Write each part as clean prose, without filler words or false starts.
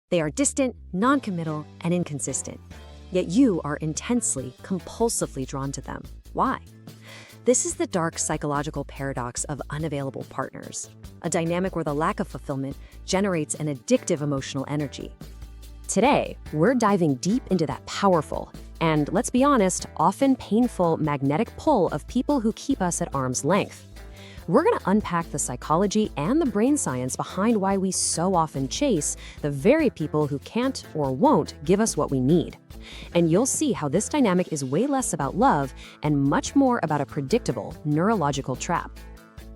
They are distant, non-committal, and inconsistent. Yet you are intensely, compulsively drawn to them. Why? This is the dark psychological paradox of unavailable partners, a dynamic where the lack of fulfillment generates an addictive emotional energy. Today, we're diving deep into that powerful and, let's be honest, often painful magnetic pull of people who keep us at arm's length. We're going to unpack the psychology and the brain science behind why we so often chase the very people who can't or won't give us what we need. And you'll see how this dynamic is way less about love and much more about a predictable neurological trap.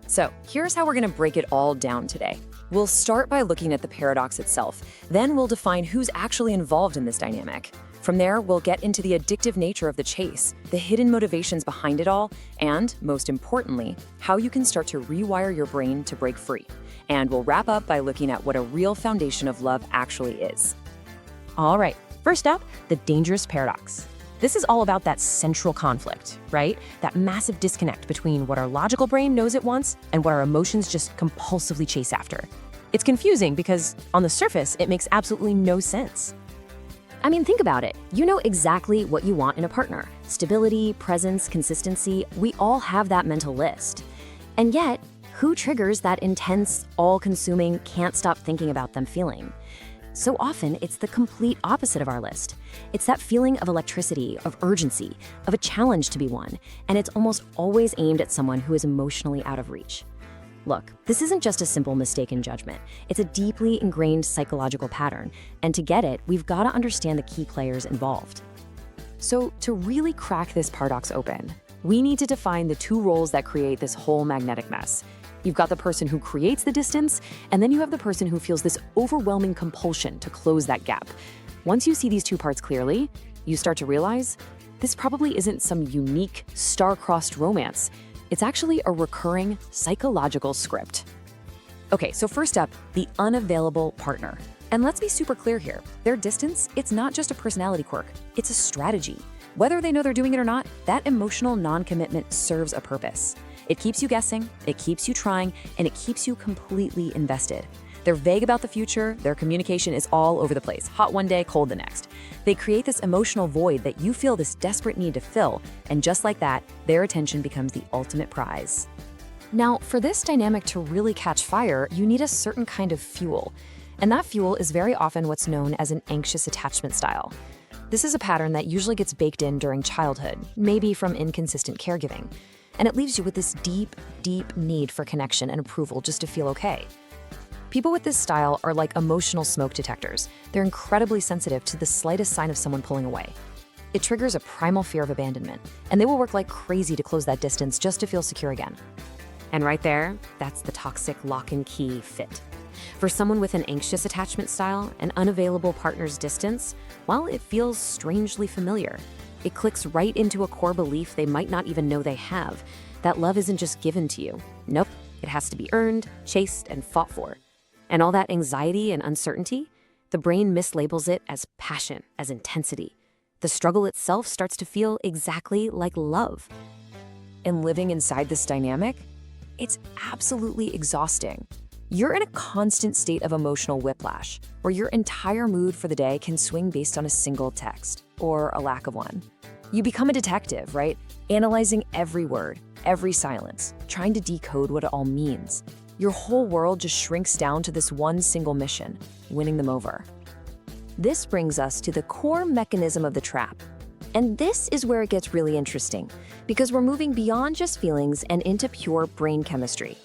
So here's how we're going to break it all down today. We'll start by looking at the paradox itself. Then we'll define who's actually involved in this dynamic. From there, we'll get into the addictive nature of the chase, the hidden motivations behind it all, and, most importantly, how you can start to rewire your brain to break free. And we'll wrap up by looking at what a real foundation of love actually is. All right, first up, the dangerous paradox. This is all about that central conflict, right? That massive disconnect between what our logical brain knows it wants and what our emotions just compulsively chase after. It's confusing because, on the surface, it makes absolutely no sense. I mean, think about it. You know exactly what you want in a partner. Stability, presence, consistency, we all have that mental list. And yet, who triggers that intense, all-consuming, can't stop thinking about them feeling? So often, it's the complete opposite of our list. It's that feeling of electricity, of urgency, of a challenge to be won, and it's almost always aimed at someone who is emotionally out of reach. Look, this isn't just a simple mistaken judgment. It's a deeply ingrained psychological pattern, and to get it, we've got to understand the key players involved. So to really crack this paradox open, we need to define the two roles that create this whole magnetic mess. You've got the person who creates the distance, and then you have the person who feels this overwhelming compulsion to close that gap. Once you see these two parts clearly, you start to realize this probably isn't some unique, star-crossed romance. It's actually a recurring psychological script. Okay, so first up, the unavailable partner. And let's be super clear here. Their distance, it's not just a personality quirk, it's a strategy. Whether they know they're doing it or not, that emotional non-commitment serves a purpose. It keeps you guessing, it keeps you trying, and it keeps you completely invested. They're vague about the future, their communication is all over the place, hot one day, cold the next. They create this emotional void that you feel this desperate need to fill, and just like that, their attention becomes the ultimate prize. Now, for this dynamic to really catch fire, you need a certain kind of fuel. And that fuel is very often what's known as an anxious attachment style. This is a pattern that usually gets baked in during childhood, maybe from inconsistent caregiving. And it leaves you with this deep, deep need for connection and approval just to feel okay. People with this style are like emotional smoke detectors. They're incredibly sensitive to the slightest sign of someone pulling away. It triggers a primal fear of abandonment, and they will work like crazy to close that distance just to feel secure again. And right there, that's the toxic lock-and-key fit. For someone with an anxious attachment style, an unavailable partner's distance, well, it feels strangely familiar. It clicks right into a core belief they might not even know they have, that love isn't just given to you. Nope, it has to be earned, chased, and fought for. And all that anxiety and uncertainty, the brain mislabels it as passion, as intensity. The struggle itself starts to feel exactly like love. And living inside this dynamic, it's absolutely exhausting. You're in a constant state of emotional whiplash, where your entire mood for the day can swing based on a single text, or a lack of one. You become a detective, right? Analyzing every word, every silence, trying to decode what it all means. Your whole world just shrinks down to this one single mission, winning them over. This brings us to the core mechanism of the trap. And this is where it gets really interesting, because we're moving beyond just feelings and into pure brain chemistry.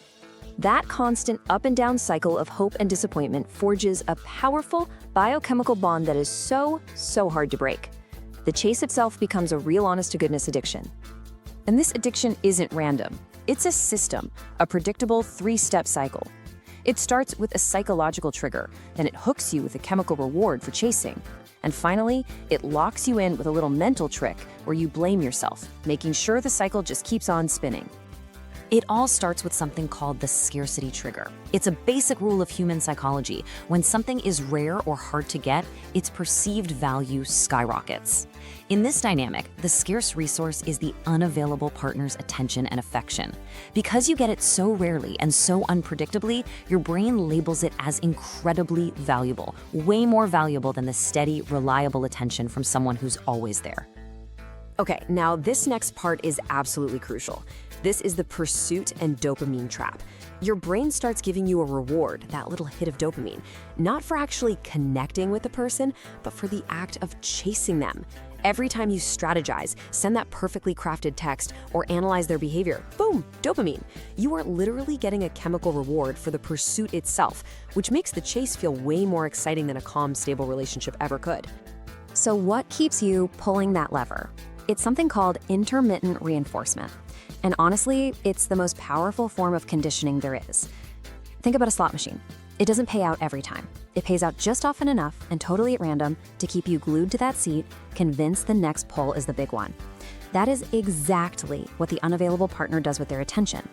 That constant up and down cycle of hope and disappointment forges a powerful biochemical bond that is so hard to break. The chase itself becomes a real honest-to-goodness addiction. And this addiction isn't random. It's a system, a predictable three-step cycle. It starts with a psychological trigger, then it hooks you with a chemical reward for chasing. And finally, it locks you in with a little mental trick where you blame yourself, making sure the cycle just keeps on spinning. It all starts with something called the scarcity trigger. It's a basic rule of human psychology. When something is rare or hard to get, its perceived value skyrockets. In this dynamic, the scarce resource is the unavailable partner's attention and affection. Because you get it so rarely and so unpredictably, your brain labels it as incredibly valuable, way more valuable than the steady, reliable attention from someone who's always there. Okay, now this next part is absolutely crucial. This is the pursuit and dopamine trap. Your brain starts giving you a reward, that little hit of dopamine, not for actually connecting with the person, but for the act of chasing them. Every time you strategize, send that perfectly crafted text, or analyze their behavior, boom, dopamine. You are literally getting a chemical reward for the pursuit itself, which makes the chase feel way more exciting than a calm, stable relationship ever could. So what keeps you pulling that lever? It's something called intermittent reinforcement. And honestly, it's the most powerful form of conditioning there is. Think about a slot machine. It doesn't pay out every time. It pays out just often enough and totally at random to keep you glued to that seat, convinced the next pull is the big one. That is exactly what the unavailable partner does with their attention.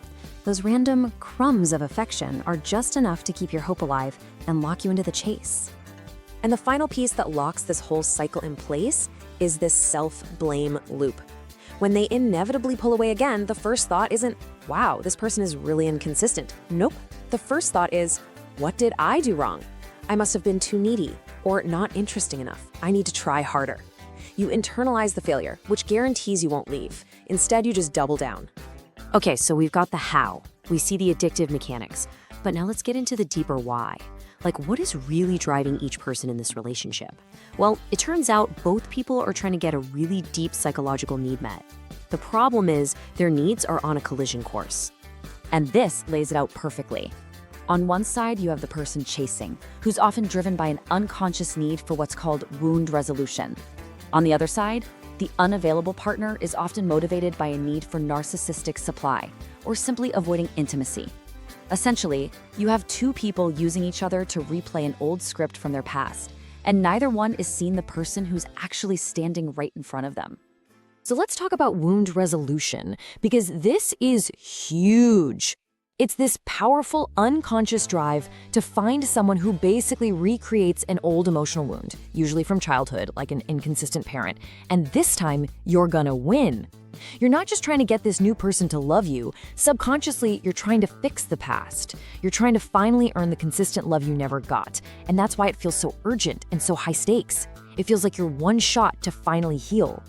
Those random crumbs of affection are just enough to keep your hope alive and lock you into the chase. And the final piece that locks this whole cycle in place is this self-blame loop. When they inevitably pull away again, the first thought isn't, wow, this person is really inconsistent. Nope. The first thought is, what did I do wrong? I must have been too needy or not interesting enough. I need to try harder. You internalize the failure, which guarantees you won't leave. Instead, you just double down. Okay, so we've got the how. We see the addictive mechanics. But now let's get into the deeper why. Like, what is really driving each person in this relationship? Well, it turns out both people are trying to get a really deep psychological need met. The problem is their needs are on a collision course. And this lays it out perfectly. On one side, you have the person chasing, who's often driven by an unconscious need for what's called wound resolution. On the other side, the unavailable partner is often motivated by a need for narcissistic supply, or simply avoiding intimacy. Essentially, you have two people using each other to replay an old script from their past, and neither one is seeing the person who's actually standing right in front of them. So let's talk about wound resolution, because this is huge. It's this powerful, unconscious drive to find someone who basically recreates an old emotional wound, usually from childhood, like an inconsistent parent, and this time you're gonna win. You're not just trying to get this new person to love you. Subconsciously, you're trying to fix the past. You're trying to finally earn the consistent love you never got. And that's why it feels so urgent and so high stakes. It feels like you're one shot to finally heal.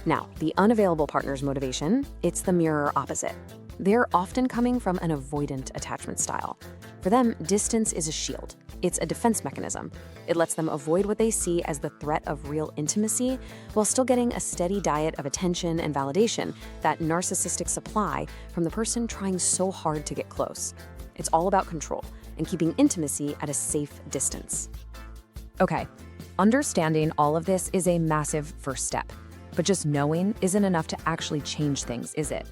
Now, the unavailable partner's motivation, it's the mirror opposite. They're often coming from an avoidant attachment style. For them, distance is a shield. It's a defense mechanism. It lets them avoid what they see as the threat of real intimacy while still getting a steady diet of attention and validation, that narcissistic supply from the person trying so hard to get close. It's all about control and keeping intimacy at a safe distance. Okay, understanding all of this is a massive first step, but just knowing isn't enough to actually change things, is it?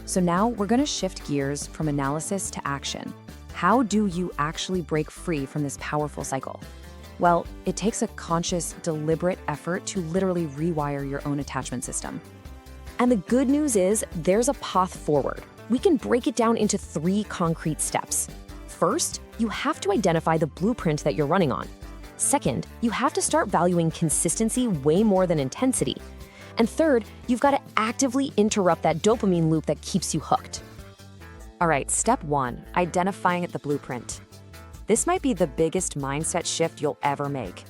So now we're going to shift gears from analysis to action. How do you actually break free from this powerful cycle? Well, it takes a conscious, deliberate effort to literally rewire your own attachment system. And the good news is there's a path forward. We can break it down into 3 concrete steps. First, you have to identify the blueprint that you're running on. Second, you have to start valuing consistency way more than intensity. And third, you've got to actively interrupt that dopamine loop that keeps you hooked. All right, step 1, identifying the blueprint. This might be the biggest mindset shift you'll ever make.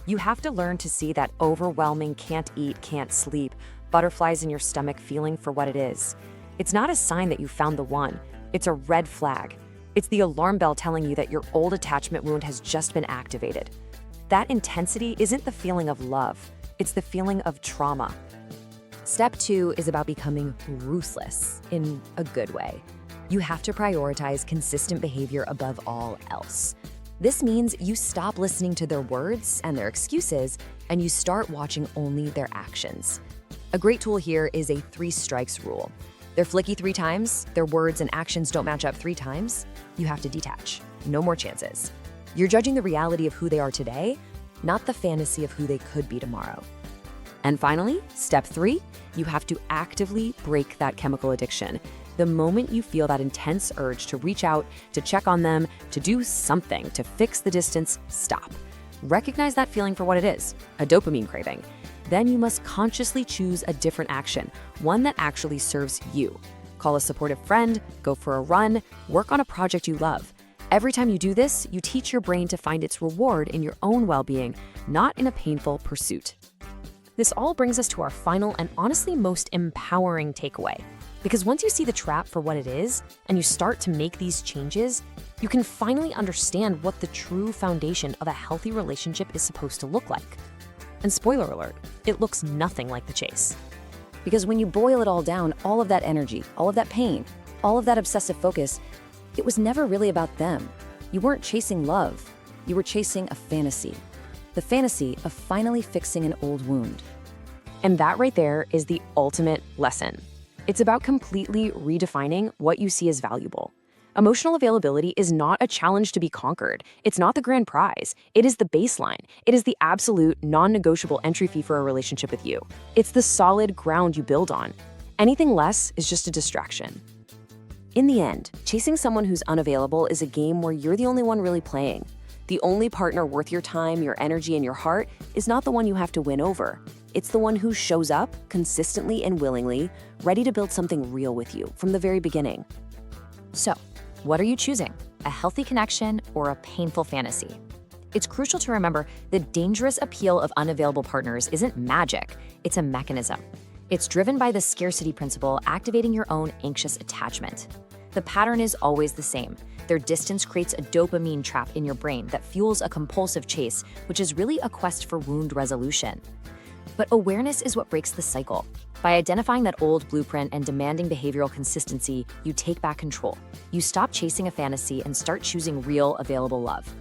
You have to learn to see that overwhelming can't eat, can't sleep, butterflies in your stomach feeling for what it is. It's not a sign that you found the one. It's a red flag. It's the alarm bell telling you that your old attachment wound has just been activated. That intensity isn't the feeling of love. It's the feeling of trauma. Step 2 is about becoming ruthless in a good way. You have to prioritize consistent behavior above all else. This means you stop listening to their words and their excuses, and you start watching only their actions. A great tool here is a 3 strikes rule. They're flicky 3 times, their words and actions don't match up 3 times, you have to detach. No more chances. You're judging the reality of who they are today, not the fantasy of who they could be tomorrow. And finally, step 3, you have to actively break that chemical addiction. The moment you feel that intense urge to reach out, to check on them, to do something to fix the distance, stop. Recognize that feeling for what it is, a dopamine craving. Then you must consciously choose a different action, one that actually serves you. Call a supportive friend, go for a run, work on a project you love. Every time you do this, you teach your brain to find its reward in your own well-being, not in a painful pursuit. This all brings us to our final and honestly most empowering takeaway. Because once you see the trap for what it is, and you start to make these changes, you can finally understand what the true foundation of a healthy relationship is supposed to look like. And spoiler alert, it looks nothing like the chase. Because when you boil it all down, all of that energy, all of that pain, all of that obsessive focus, it was never really about them. You weren't chasing love. You were chasing a fantasy. The fantasy of finally fixing an old wound. And that right there is the ultimate lesson. It's about completely redefining what you see as valuable. Emotional availability is not a challenge to be conquered. It's not the grand prize. It is the baseline. It is the absolute non-negotiable entry fee for a relationship with you. It's the solid ground you build on. Anything less is just a distraction. In the end, chasing someone who's unavailable is a game where you're the only one really playing. The only partner worth your time, your energy, and your heart is not the one you have to win over. It's the one who shows up consistently and willingly, ready to build something real with you from the very beginning. So, what are you choosing? A healthy connection or a painful fantasy? It's crucial to remember the dangerous appeal of unavailable partners isn't magic, it's a mechanism. It's driven by the scarcity principle, activating your own anxious attachment. The pattern is always the same. Their distance creates a dopamine trap in your brain that fuels a compulsive chase, which is really a quest for wound resolution. But awareness is what breaks the cycle. By identifying that old blueprint and demanding behavioral consistency, you take back control. You stop chasing a fantasy and start choosing real, available love.